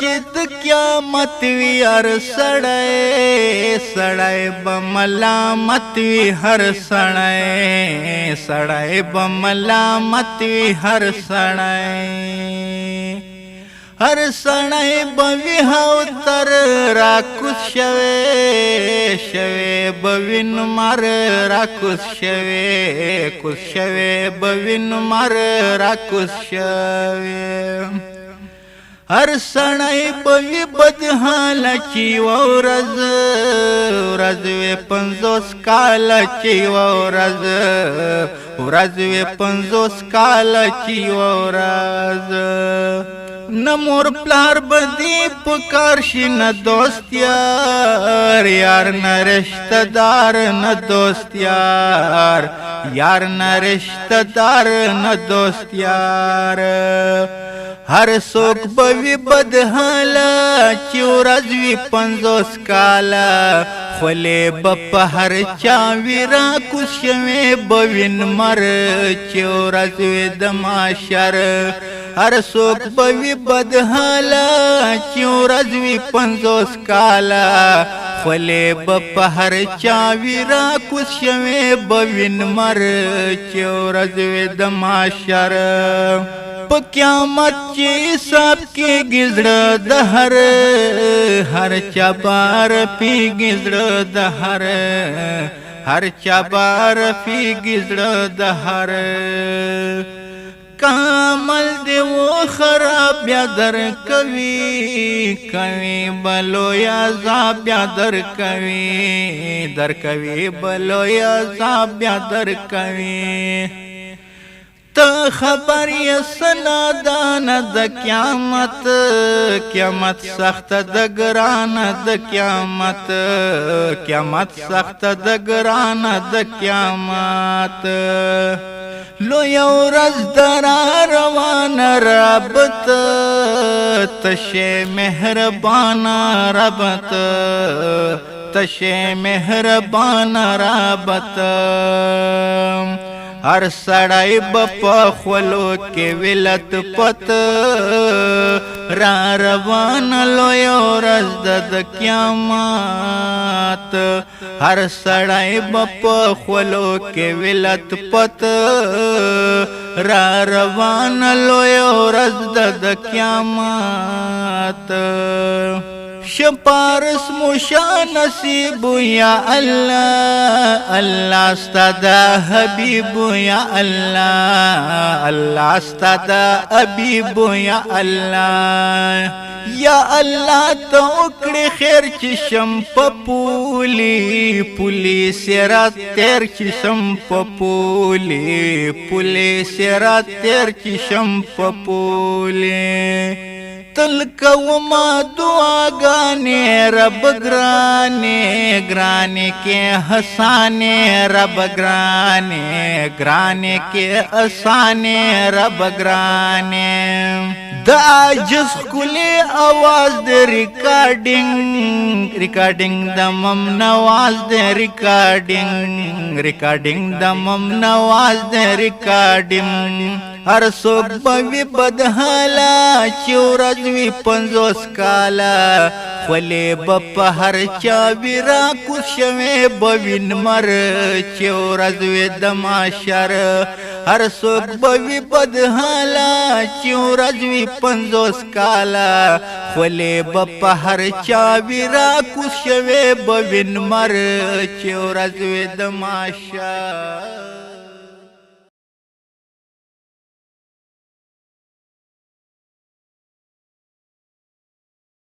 چې د قیامت وی هر سړی سړی به ملامت وی هر سړی سړی به ملامت وی هر سړی هر سړی به وی هو تر راکوز شوی شوی به وین مر راکوز شوی به وین مر راکوز شوی هر سړی به وی بدحال چې ورځ ورځ وی 50 کال چې ورځ ورځ وی 50 کال چې ورځ نه مور پلار بدی پکار شي نه دوست یار یار نه رشتہ دار نه دوست یار یار نه رشتہ دار نه دوست یار هر څوک به وي بدحاله چې ورځ وي 50 کاله خولې به په هر چا وي راکوز شوی به وین مر چې ورځ وي د معاشر هر څوک به وي بدحاله چې ورځ وي 50 کاله خولې به په هر چا وي راکوز شوی به وین مر چې ورځ وي د معاشر په قیامت چې حساب کېږي زړه د هر چا بار پیږي زړه د هر چا بار پیږي زړه د کامل دی و خراب بیا در کوي بلو یا عذاب بیا در کوي بلو یا عذاب بیا در کوي ته خبر یې سنادان د قیامت قیامت سخت د ګران د قیامت سخت د ګران د قیامت لو یو ورځ درا روان رب تشه مهربان رب تشه مهربان رب هر سړی به په خولو کې ولت پت را روان لوی ورځ د قیامت هر سړی به په خولو کې ولت پت را روان لوی ورځ د قیامت شپارس مشا نصیب یا اللہ اللہ استدا حبیب یا اللہ اللہ استدا حبیب یا اللہ تو اکڑی خیر چشم پپولی پولیس رات تیر چشم پپولی پولیس رات تیر چشم پپولی تلکو ما دعا گانے رب گرانے کے حسانے رب گرانے کے حسانے رب گرانے دا عاجز کلی آواز دے ریکارڈنگ دا ممنواز دے ریکارڈنگ دا ممنواز دے ریکارڈنگ هر څوک به وي بدحاله چې ورځ وي 50 کاله خولې به په هر چا وي راکوز شوی به وین مر چې ورځ وي د معاشر هر څوک به وي بدحاله چې ورځ وي 50 کاله خولې به په هر چا وي راکوز شوی به وین مر چې ورځ وي د معاشر